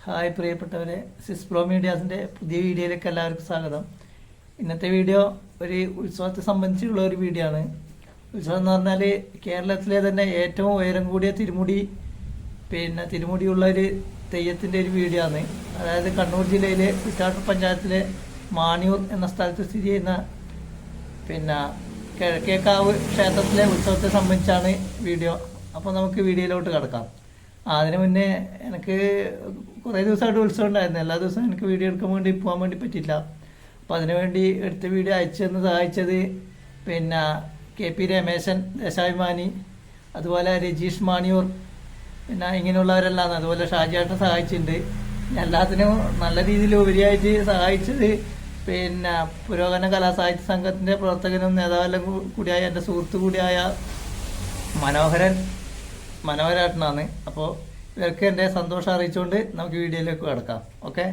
Hi പ്രിയപ്പെട്ടവരെ, സിസ്പ്രോ മീഡിയാസിൻ്റെ പുതിയ വീഡിയോയിലേക്ക് എല്ലാവർക്കും സ്വാഗതം. ഇന്നത്തെ വീഡിയോ ഒരു ഉത്സവത്തെ സംബന്ധിച്ചുള്ള ഒരു വീഡിയോ ആണ്. ഉത്സവം എന്ന് പറഞ്ഞാൽ കേരളത്തിലെ തന്നെ ഏറ്റവും ഉയരം കൂടിയ തിരുമുടിയുള്ള ഒരു തെയ്യത്തിൻ്റെ ഒരു വീഡിയോ ആണ്. അതായത് കണ്ണൂർ ജില്ലയിലെ കുറ്റാട്ടൂർ പഞ്ചായത്തിലെ മാണിയൂർ എന്ന സ്ഥലത്ത് സ്ഥിതി ചെയ്യുന്ന കിഴക്കേക്കാവ് ക്ഷേത്രത്തിലെ ഉത്സവത്തെ സംബന്ധിച്ചാണ് വീഡിയോ. അപ്പോൾ നമുക്ക് വീഡിയോയിലോട്ട് കിടക്കാം. അതിന് മുന്നേ എനിക്ക് കുറേ ദിവസമായിട്ട് ഉത്സവം ഉണ്ടായിരുന്നു. എല്ലാ ദിവസവും എനിക്ക് വീഡിയോ എടുക്കാൻ വേണ്ടി പോകാൻ വേണ്ടി പറ്റില്ല. അപ്പോൾ അതിനുവേണ്ടി എടുത്ത വീഡിയോ അയച്ചെന്ന് സഹായിച്ചത് KP രമേശൻ ദേശാഭിമാനി, അതുപോലെ രജീഷ് മാണിയൂർ, ഇങ്ങനെയുള്ളവരെല്ലാം, അതുപോലെ ഷാജിയാട്ടൻ സഹായിച്ചിട്ടുണ്ട്. എല്ലാത്തിനും നല്ല രീതിയിൽ ഉപരിയായിട്ട് സഹായിച്ചത് പുരോഗമന കലാസാഹിത്യ സംഘത്തിൻ്റെ പ്രവർത്തകനും നേതാവെല്ലാം കൂടിയായ എൻ്റെ സുഹൃത്തു കൂടിയായ മനോഹരേട്ടനാണ്. അപ്പോൾ ഇവർക്ക് എൻ്റെ സന്തോഷം അറിയിച്ചുകൊണ്ട് നമുക്ക് വീഡിയോയിലേക്ക് കിടക്കാം. ഓക്കെ.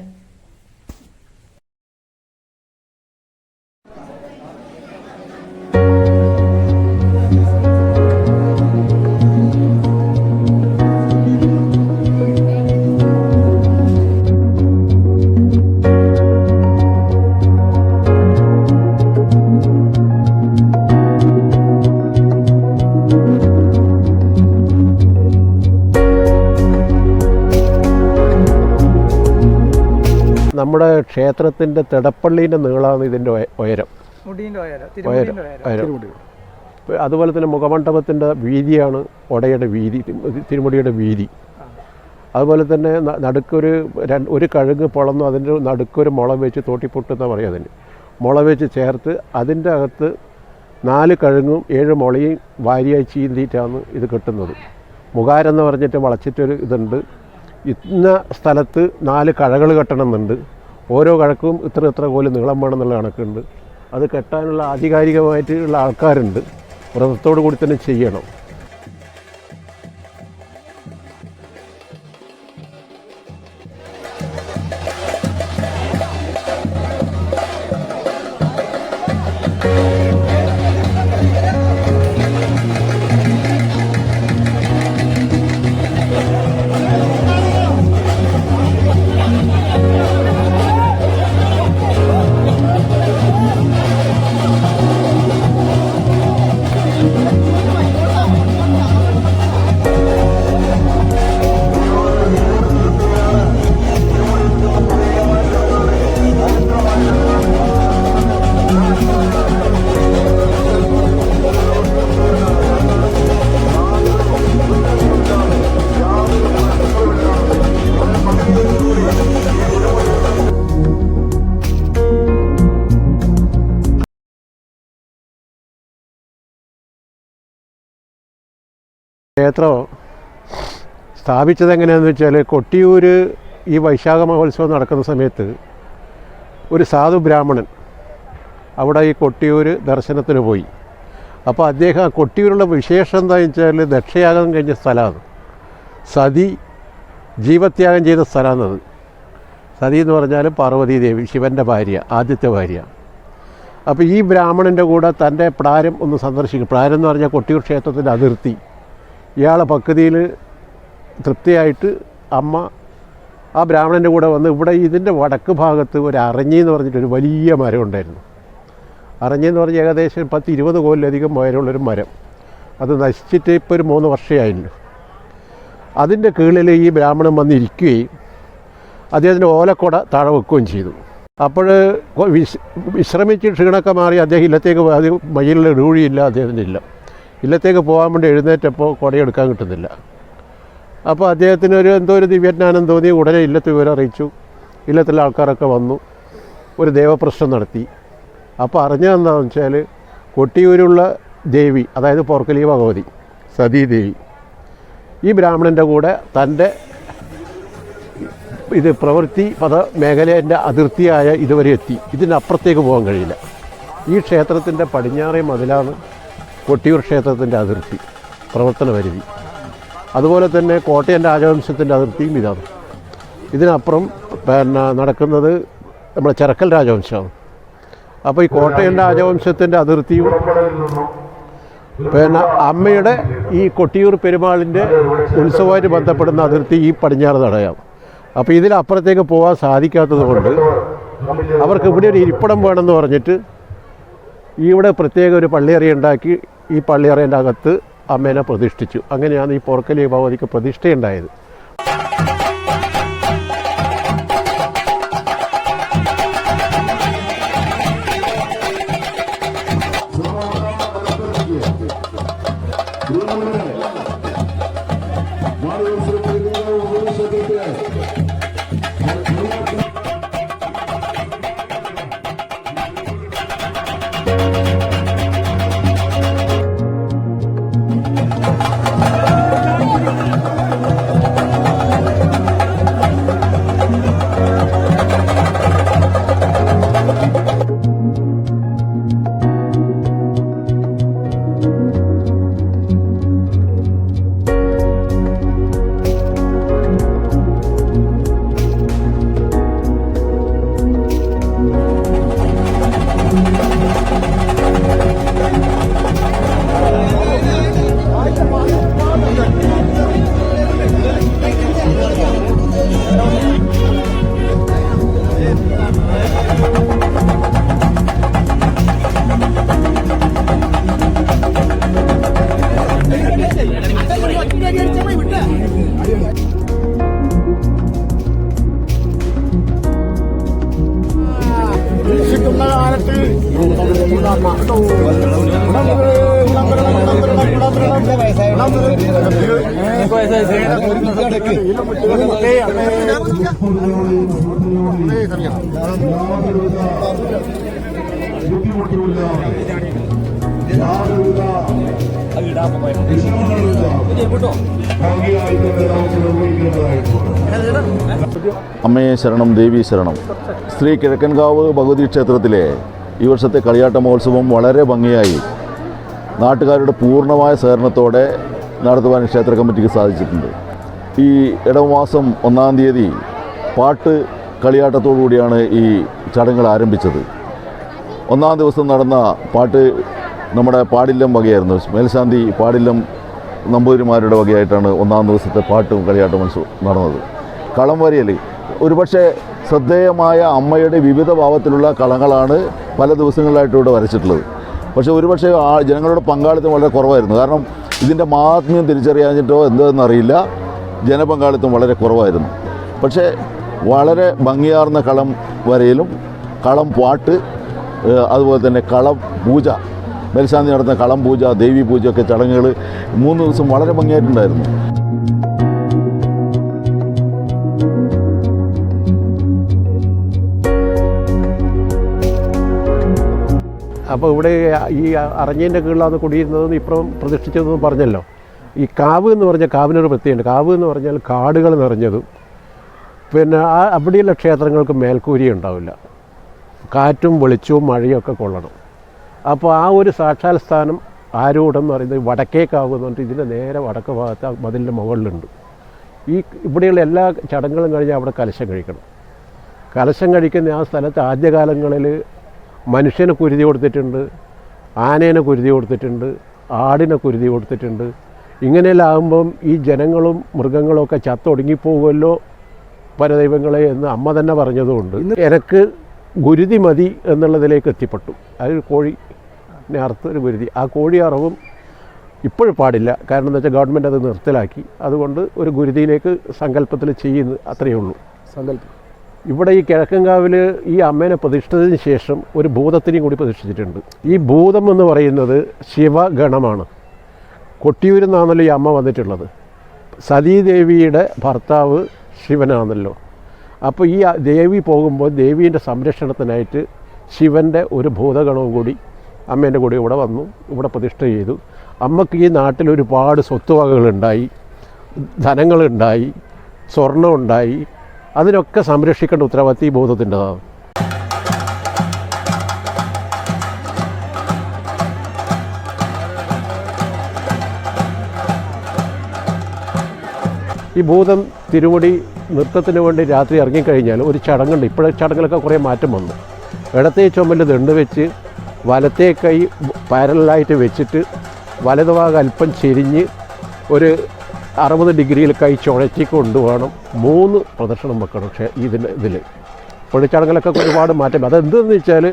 നമ്മുടെ ക്ഷേത്രത്തിൻ്റെ തിടപ്പള്ളീൻ്റെ നീളമാണ് ഇതിൻ്റെ ഉയരം. അതുപോലെ തന്നെ മുഖമണ്ഡപത്തിൻ്റെ വീതിയാണ് ഒടയുടെ വീതി, തിരുമുടിയുടെ വീതി. അതുപോലെ തന്നെ ഒരു കഴുങ്ങ് പൊളന്നു അതിൻ്റെ നടുക്കൊരു മുള വെച്ച് തോട്ടിപ്പൊട്ടെന്നാണ് പറയുക. അതിന് മുള വെച്ച് ചേർത്ത് അതിൻ്റെ അകത്ത് 4 കഴുങ്ങും 7 മുളയും വാരിയായി ചീന്തിയിട്ടാണ് ഇത് കെട്ടുന്നത്. മുഖാരെന്ന് പറഞ്ഞിട്ട് വളച്ചിട്ടൊരു ഇതുണ്ട്. ഇന്ന സ്ഥലത്ത് 4 കഴകൾ കെട്ടണമെന്നുണ്ട്. ഓരോ കഴക്കും ഇത്ര കോല് നീളം വേണമെന്നുള്ള കണക്കുണ്ട്. അത് കെട്ടാനുള്ള ആധികാരികമായിട്ടുള്ള ആൾക്കാരുണ്ട്. വ്രതത്തോടു കൂടി തന്നെ ചെയ്യണം. ക്ഷേത്രം സ്ഥാപിച്ചത് എങ്ങനെയാണെന്ന് വെച്ചാൽ, കൊട്ടിയൂർ ഈ വൈശാഖ മഹോത്സവം നടക്കുന്ന സമയത്ത് ഒരു സാധു ബ്രാഹ്മണൻ അവിടെ ഈ കൊട്ടിയൂർ ദർശനത്തിന് പോയി. അപ്പോൾ അദ്ദേഹം കൊട്ടിയൂരുള്ള വിശേഷം എന്താണെന്ന് വെച്ചാൽ ദക്ഷയാഗം കഴിഞ്ഞ സ്ഥലമാണ്. സതി ജീവത്യാഗം ചെയ്ത സ്ഥലമാണത്. സതി എന്ന് പറഞ്ഞാൽ പാർവതീദേവി, ശിവൻ്റെ ഭാര്യ, ആദ്യത്തെ ഭാര്യ. അപ്പോൾ ഈ ബ്രാഹ്മണൻ്റെ കൂടെ തൻ്റെ പ്രാരം ഒന്ന് സന്ദർശിക്കും. പ്രാരം എന്ന് പറഞ്ഞാൽ കൊട്ടിയൂർ ക്ഷേത്രത്തിൻ്റെ അതിർത്തി. ഇയാളെ പക്വതിയിൽ തൃപ്തിയായിട്ട് അമ്മ ആ ബ്രാഹ്മണൻ്റെ കൂടെ വന്ന് ഇവിടെ ഇതിൻ്റെ വടക്ക് ഭാഗത്ത് ഒരു അറഞ്ഞി എന്ന് പറഞ്ഞിട്ടൊരു വലിയ മരം ഉണ്ടായിരുന്നു. അറഞ്ഞി എന്ന് പറഞ്ഞാൽ ഏകദേശം 10-20 കോലിലധികം ഉയരമുള്ളൊരു മരം. അത് നശിച്ചിട്ട് ഇപ്പോൾ ഒരു 3 വർഷമായില്ല. അതിൻ്റെ കീഴിൽ ഈ ബ്രാഹ്മണൻ വന്നിരിക്കുകയും അദ്ദേഹത്തിൻ്റെ ഓലക്കൊട താഴെ വെക്കുകയും ചെയ്തു. അപ്പോൾ വിശ്രമിച്ച് ക്ഷീണമൊക്കെ മാറി അദ്ദേഹം ഇല്ലത്തേക്ക് മയിലുള്ള രൂഴിയില്ല, അദ്ദേഹത്തിൻ്റെ ഇല്ലത്തേക്ക് പോകാൻ വേണ്ടി എഴുന്നേറ്റപ്പോൾ കുടയെടുക്കാൻ കിട്ടുന്നില്ല. അപ്പോൾ അദ്ദേഹത്തിന് എന്തോ ഒരു ദിവ്യജ്ഞാനം തോന്നി. ഉടനെ ഇല്ലത്ത് വിവരം അറിയിച്ചു. ഇല്ലത്തിലെ ആൾക്കാരൊക്കെ വന്നു, ഒരു ദേവപ്രശ്നം നടത്തി. അപ്പോൾ അറിഞ്ഞതെന്താണെന്ന് വെച്ചാൽ കൊട്ടിയൂരുള്ള ദേവി, അതായത് പോർക്കലി ഭഗവതി സതീദേവി, ഈ ബ്രാഹ്മണൻ്റെ കൂടെ തൻ്റെ പ്രവൃത്തി പദ മേഖലേൻ്റെ അതിർത്തിയായ ഇതുവരെ എത്തി. ഇതിനപ്പുറത്തേക്ക് പോകാൻ കഴിയില്ല. ഈ ക്ഷേത്രത്തിൻ്റെ പടിഞ്ഞാറേ മതിലാണ് കൊട്ടിയൂർ ക്ഷേത്രത്തിൻ്റെ അതിർത്തി, പ്രവർത്തന പരിധി. അതുപോലെ തന്നെ കോട്ടയം രാജവംശത്തിൻ്റെ അതിർത്തിയും ഇതാണ്. ഇതിനപ്പുറം നടക്കുന്നത് നമ്മുടെ ചെറക്കൽ രാജവംശമാണ്. അപ്പോൾ ഈ കോട്ടയം രാജവംശത്തിൻ്റെ അതിർത്തിയും പിന്നെ അമ്മയുടെ ഈ കൊട്ടിയൂർ പെരുമാളിൻ്റെ ഉത്സവമായിട്ട് ബന്ധപ്പെടുന്ന അതിർത്തി ഈ പടിഞ്ഞാറ് നടയാണ്. അപ്പോൾ ഇതിലപ്പുറത്തേക്ക് പോകാൻ സാധിക്കാത്തത് കൊണ്ട് അവർക്ക് ഇവിടെ ഒരു ഇരിപ്പിടം വേണമെന്ന് പറഞ്ഞിട്ട് ഇവിടെ പ്രത്യേക ഒരു പള്ളിയറ ഉണ്ടാക്കി ഈ പള്ളിയറേൻ്റെ അകത്ത് അമ്മേനെ പ്രതിഷ്ഠിച്ചു. അങ്ങനെയാണ് ഈ പോർക്കലി ഭഗവതിക്ക് പ്രതിഷ്ഠയുണ്ടായത്. അമ്മയെ ശരണം, ദേവി ശരണം. ശ്രീ കിഴക്കൻകാവ് ഭഗവതി ക്ഷേത്രത്തിലെ ഈ വർഷത്തെ കളിയാട്ട മഹോത്സവം വളരെ ഭംഗിയായി നാട്ടുകാരുടെ പൂർണ്ണമായ സഹകരണത്തോടെ നടത്തുവാൻ ക്ഷേത്ര കമ്മിറ്റിക്ക് സാധിച്ചിട്ടുണ്ട്. ഈ ഇടവമാസം 1-ാം തീയതി പാട്ട് കളിയാട്ടത്തോടുകൂടിയാണ് ഈ ചടങ്ങുകൾ ആരംഭിച്ചത്. 1-ാം ദിവസം നടന്ന പാട്ട് നമ്മുടെ പാടില്ലം വകയായിരുന്നു. മേൽശാന്തി പാടില്ലം നമ്പൂതിരിമാരുടെ വകയായിട്ടാണ് 1-ാം ദിവസത്തെ പാട്ടും കളിയാട്ട മത്സരം നടന്നത്. കളം വരയൽ ഒരുപക്ഷെ ശ്രദ്ധേയമായ അമ്മയുടെ വിവിധ ഭാവത്തിലുള്ള കളങ്ങളാണ് പല ദിവസങ്ങളിലായിട്ട് ഇവിടെ വരച്ചിട്ടുള്ളത്. പക്ഷേ ഒരുപക്ഷെ ജനങ്ങളുടെ പങ്കാളിത്തം വളരെ കുറവായിരുന്നു. കാരണം ഇതിൻ്റെ മഹാത്മ്യം തിരിച്ചറിയാഞ്ഞിട്ടോ എന്താണെന്നറിയില്ല, ജനപങ്കാളിത്തം വളരെ കുറവായിരുന്നു. പക്ഷേ വളരെ ഭംഗിയാർന്ന കളം വരയിലും കളം പാട്ട്, അതുപോലെ തന്നെ കളം പൂജ, മേൽശാന്തി നടത്തുന്ന കളം പൂജ, ദേവി പൂജയൊക്കെ ചടങ്ങുകൾ 3 ദിവസം വളരെ ഭംഗിയായിട്ടുണ്ടായിരുന്നു. അപ്പോൾ ഇവിടെ ഈ അറഞ്ഞതിൻ്റെ കീഴിലാണ് കുടിയിരുന്നതെന്ന് ഇപ്പം പ്രതിഷ്ഠിച്ചതെന്ന് പറഞ്ഞല്ലോ. ഈ കാവ് എന്ന് പറഞ്ഞാൽ കാവിനൊരു പ്രത്യേകമുണ്ട്. കാവ് എന്ന് പറഞ്ഞാൽ കാടുകൾ നിറഞ്ഞതും പിന്നെ അവിടെയുള്ള ക്ഷേത്രങ്ങൾക്ക് മേൽക്കൂരി ഉണ്ടാവില്ല. കാറ്റും വെളിച്ചവും മഴയും ഒക്കെ കൊള്ളണം. അപ്പോൾ ആ ഒരു സാക്ഷാൽ സ്ഥാനം ആരൂഢം എന്ന് പറയുന്നത് വടക്കേക്കാവ് എന്ന് പറഞ്ഞിട്ട് ഇതിൻ്റെ നേരെ വടക്ക് ഭാഗത്ത് മതിലിൻ്റെ മുകളിലുണ്ട്. ഈ ഇവിടെയുള്ള എല്ലാ ചടങ്ങുകളും കഴിഞ്ഞാൽ അവിടെ കലശം കഴിക്കണം. കലശം കഴിക്കുന്ന ആ സ്ഥലത്ത് ആദ്യകാലങ്ങളിൽ മനുഷ്യനെ കുരുതി കൊടുത്തിട്ടുണ്ട്, ആനേനെ കുരുതി കൊടുത്തിട്ടുണ്ട്, ആടിനെ കുരുതി കൊടുത്തിട്ടുണ്ട്. ഇങ്ങനെയെല്ലാം ആകുമ്പം ഈ ജനങ്ങളും മൃഗങ്ങളും ഒക്കെ ചത്തൊടുങ്ങിപ്പോകുമല്ലോ പരദൈവങ്ങളെ എന്ന് അമ്മ തന്നെ പറഞ്ഞതുകൊണ്ട് എനിക്ക് ഗുരുതി മതി എന്നുള്ളതിലേക്ക് എത്തിപ്പെട്ടു. അതൊരു കോഴിനെ അറുത്ത് ഒരു ഗുരുതി. ആ കോഴി അറവും ഇപ്പോഴും പാടില്ല. കാരണം എന്താ വെച്ചാൽ ഗവൺമെൻറ് അത് നിർത്തലാക്കി. അതുകൊണ്ട് ഒരു ഗുരുതിയിലേക്ക് സങ്കല്പത്തിൽ ചെയ്യുന്നു, അത്രയേ ഉള്ളൂ സങ്കല്പം. ഇവിടെ ഈ കിഴക്കൻകാവിൽ ഈ അമ്മേനെ പ്രതിഷ്ഠിച്ചതിന് ശേഷം ഒരു ഭൂതത്തിനെയും കൂടി പ്രതിഷ്ഠിച്ചിട്ടുണ്ട്. ഈ ഭൂതം എന്ന് പറയുന്നത് ശിവഗണമാണ്. കൊട്ടിയൂരിൽ നിന്നാണല്ലോ ഈ അമ്മ വന്നിട്ടുള്ളത്. സതീദേവിയുടെ ഭർത്താവ് ശിവനാണല്ലോ. അപ്പോൾ ഈ ദേവി പോകുമ്പോൾ ദേവീൻ്റെ സംരക്ഷണത്തിനായിട്ട് ശിവൻ്റെ ഒരു ഭൂതഗണവും കൂടി അമ്മേൻ്റെ കൂടി ഇവിടെ വന്നു, ഇവിടെ പ്രതിഷ്ഠ ചെയ്തു. അമ്മക്ക് ഈ നാട്ടിൽ ഒരുപാട് സ്വത്തുവകകളുണ്ടായി, ധനങ്ങളുണ്ടായി, സ്വർണ്ണമുണ്ടായി. അതിനൊക്കെ സംരക്ഷിക്കേണ്ട ഉത്തരവാദിത്വം ഈ ബോധത്തിൻ്റെതാണ്. ഈ ഭൂതം തിരുമുടി നൃത്തത്തിന് വേണ്ടി രാത്രി ഇറങ്ങിക്കഴിഞ്ഞാൽ ഒരു ചടങ്ങുണ്ട്. ഇപ്പോഴത്തെ ചടങ്ങിലൊക്കെ കുറേ മാറ്റം വന്നു. ഇടത്തേ ചുമലിൽ ദണ്ട് വെച്ച് വലത്തേ കൈ പാരലായിട്ട് വെച്ചിട്ട് വലതുഭാഗം അല്പം ചെരിഞ്ഞ് ഒരു 60 ഡിഗ്രിയിൽ കൈ ചുഴറ്റി കൊണ്ടുവേണം 3 പ്രദക്ഷിണം വെക്കണം. പക്ഷേ ഇതിൽ പൊളിച്ചടങ്ങലൊക്കെ ഒരുപാട് മാറ്റം. അതെന്തെന്ന് വെച്ചാൽ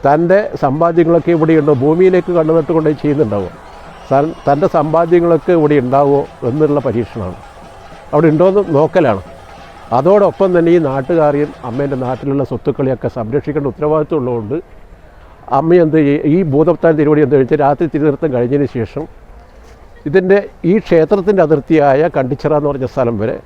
തൻ്റെ സമ്പാദ്യങ്ങളൊക്കെ ഇവിടെയുണ്ടോ, ഭൂമിയിലേക്ക് കണ്ണുനട്ട് കൊണ്ടുപോയി ചെയ്യുന്നുണ്ടാവുമോ, തൻ്റെ സമ്പാദ്യങ്ങളൊക്കെ ഇവിടെ ഉണ്ടാവുമോ എന്നുള്ള പരീക്ഷണമാണ്, അവിടെ ഉണ്ടോയെന്ന് നോക്കലാണ്. അതോടൊപ്പം തന്നെ ഈ നാട്ടുകാരെയും അമ്മേൻ്റെ നാട്ടിലുള്ള സ്വത്തുക്കളെയൊക്കെ സംരക്ഷിക്കേണ്ട ഉത്തരവാദിത്വം ഉള്ളതുകൊണ്ട് അമ്മ എന്ത് ചെയ്യും, ഈ ഭൂതപ്താൻ തിരുവടി എന്താ വെച്ചാൽ രാത്രി തിരുനൃത്തം കഴിഞ്ഞതിന് ശേഷം ഇതിൻ്റെ ഈ ക്ഷേത്രത്തിൻ്റെ അതിർത്തിയായ കണ്ടിച്ചിറ എന്ന് പറഞ്ഞ സ്ഥലം വരെ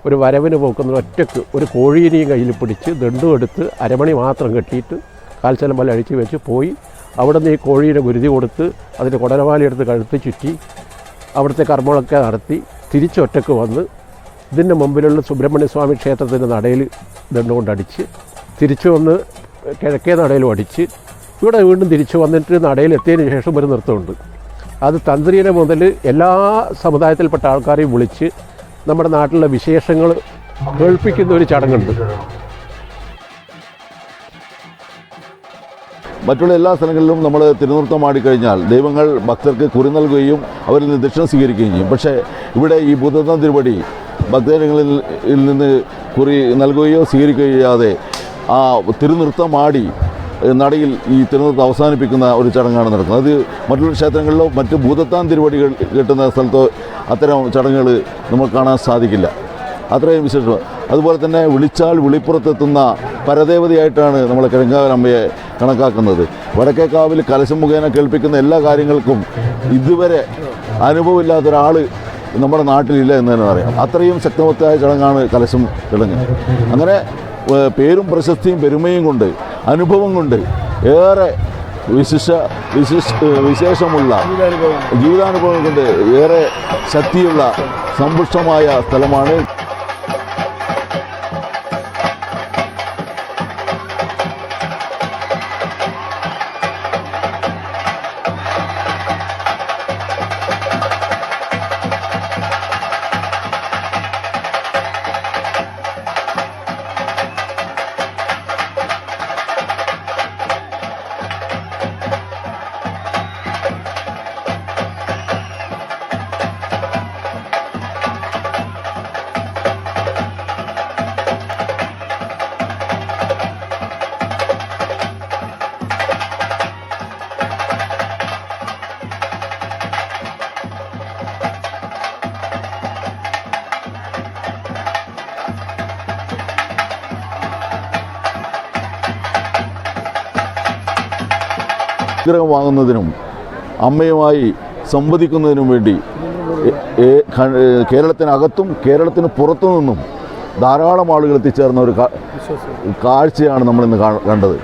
ഒരു വരവിന് പോക്കുന്ന ഒറ്റയ്ക്ക് ഒരു കോഴീനെയും കയ്യിൽ പിടിച്ച് ദണ്ടും എടുത്ത് അരമണി മാത്രം കെട്ടിയിട്ട് കാൽച്ചലം പോലെ അഴിച്ച് വെച്ച് പോയി അവിടെ നിന്ന് ഈ കോഴീനെ ഗുരുതി കൊടുത്ത് അതിൻ്റെ കുടലമാലയെടുത്ത് കഴുത്ത് ചുറ്റി അവിടുത്തെ കർമ്മങ്ങളൊക്കെ നടത്തി തിരിച്ചൊറ്റക്ക് വന്ന് ഇതിൻ്റെ മുമ്പിലുള്ള സുബ്രഹ്മണ്യ സ്വാമി ക്ഷേത്രത്തിൻ്റെ നടയിൽ ദണ്ടുകൊണ്ടടിച്ച് തിരിച്ചു വന്ന് കിഴക്കേ നടയിലും അടിച്ച് ഇവിടെ വീണ്ടും തിരിച്ചു വന്നിട്ട് നടയിലെത്തിയതിന് ശേഷം ഒരു നൃത്തമുണ്ട്. അത് തന്ത്രിയെ മുതൽ എല്ലാ സമുദായത്തിൽപ്പെട്ട ആൾക്കാരെയും വിളിച്ച് നമ്മുടെ നാട്ടിലെ വിശേഷങ്ങൾ കേൾപ്പിക്കുന്ന ഒരു ചടങ്ങുണ്ട്. മറ്റുള്ള എല്ലാ സ്ഥലങ്ങളിലും നമ്മൾ തിരുനൃത്തം ആടിക്കഴിഞ്ഞാൽ ദൈവങ്ങൾ ഭക്തർക്ക് കുറി നൽകുകയും അവരിൽ നിന്ന് ദക്ഷിണ സ്വീകരിക്കുകയും ചെയ്യും. പക്ഷേ ഇവിടെ ഈ ഭൂതത്താൻ തിരുവടി ഭക്തജനങ്ങളിൽ നിന്ന് കുറി നൽകുകയോ സ്വീകരിക്കുകയോ ചെയ്യാതെ ആ തിരുനൃത്തമാടി നടയിൽ ഈ തിരുനൃത്തം അവസാനിപ്പിക്കുന്ന ഒരു ചടങ്ങാണ് നടക്കുന്നത്. അത് മറ്റുള്ള ക്ഷേത്രങ്ങളിലോ മറ്റ് ഭൂതത്താൻ തിരുവടികൾ കിട്ടുന്ന സ്ഥലത്തോ അത്തരം ചടങ്ങുകൾ നമുക്ക് കാണാൻ സാധിക്കില്ല. അത്രയും വിശേഷം. അതുപോലെ തന്നെ വിളിച്ചാൽ വിളിപ്പുറത്തെത്തുന്ന പരദേവതയായിട്ടാണ് നമ്മൾ കിഴങ്ങാവലമ്മയെ കണക്കാക്കുന്നത്. വടക്കേക്കാവിൽ കലശം മുഖേന കേൾപ്പിക്കുന്ന എല്ലാ കാര്യങ്ങൾക്കും ഇതുവരെ അനുഭവമില്ലാത്തൊരാൾ നമ്മുടെ നാട്ടിലില്ല എന്ന് തന്നെ പറയാം. അത്രയും ശക്തമത്തായ ചടങ്ങാണ് കലശം ചടങ്ങ്. അങ്ങനെ പേരും പ്രശസ്തിയും പെരുമയും കൊണ്ട് അനുഭവം കൊണ്ട് ഏറെ വിശേഷമുള്ള ജീവിതാനുഭവം കൊണ്ട് ഏറെ ശക്തിയുള്ള സമ്പുഷ്ടമായ സ്ഥലമാണ്. വിഗ്രഹം വാങ്ങുന്നതിനും അമ്മയുമായി സംവദിക്കുന്നതിനും വേണ്ടി കേരളത്തിനകത്തും കേരളത്തിന് പുറത്തു നിന്നും ധാരാളം ആളുകൾ എത്തിച്ചേർന്ന ഒരു കാഴ്ചയാണ് നമ്മളിന്ന് കണ്ടത്.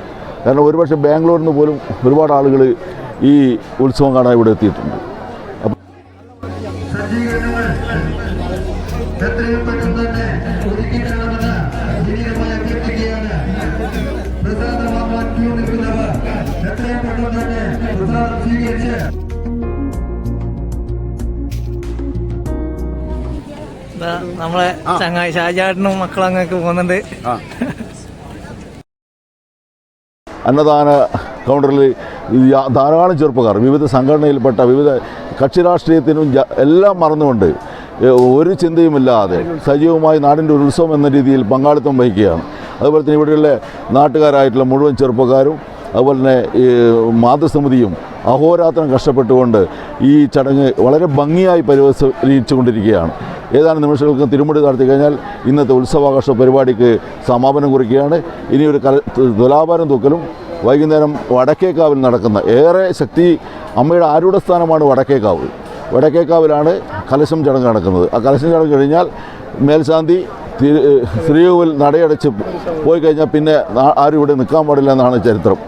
കാരണം ഒരുപക്ഷെ ബാംഗ്ലൂരിൽ നിന്ന് പോലും ഒരുപാട് ആളുകൾ ഈ ഉത്സവം കാണാൻ ഇവിടെ എത്തിയിട്ടുണ്ട്. നമ്മളെ ചങ്ങായി ഷാജാട്ടനും മക്കളങ്ങൊക്കെ പോകുന്നുണ്ട്. അന്നദാന കൗണ്ടറിൽ ധാരാളം ചെറുപ്പക്കാർ വിവിധ സംഘടനയിൽപ്പെട്ട വിവിധ കക്ഷി രാഷ്ട്രീയത്തിനും എല്ലാം മറന്നുകൊണ്ട് ഒരു ചിന്തയുമില്ലാതെ സജീവമായി നാടിൻ്റെ ഒരു ഉത്സവം എന്ന രീതിയിൽ പങ്കാളിത്തം വഹിക്കുകയാണ്. അതുപോലെ തന്നെ ഇവിടെയുള്ള നാട്ടുകാരായിട്ടുള്ള മുഴുവൻ ചെറുപ്പക്കാരും അതുപോലെ തന്നെ ഈ മാതൃസമിതിയും അഹോരാത്രം കഷ്ടപ്പെട്ടുകൊണ്ട് ഈ ചടങ്ങ് വളരെ ഭംഗിയായി പരിപാലിച്ചുകൊണ്ടിരിക്കുകയാണ്. ഏതാനും നിമിഷങ്ങൾക്ക് തിരുമുടി നടത്തി കഴിഞ്ഞാൽ ഇന്നത്തെ ഉത്സവാഘോഷ പരിപാടിക്ക് സമാപനം കുറിക്കുകയാണ്. ഇനി ഒരു തുലാഭാരം തൂക്കലും വൈകുന്നേരം വടക്കേക്കാവിൽ നടക്കുന്ന ഏറെ ശക്തി അമ്മയുടെ ആരൂഢസ്ഥാനമാണ് വടക്കേക്കാവ്. വടക്കേക്കാവിലാണ് കലശം ചടങ്ങ് നടക്കുന്നത്. ആ കലശം ചടങ്ങ് കഴിഞ്ഞാൽ മേൽശാന്തി ശ്രീകോവിൽ നടയടച്ച് പോയി കഴിഞ്ഞാൽ പിന്നെ ആരും ഇവിടെ നിൽക്കാൻ പാടില്ല എന്നാണ് ചരിത്രം.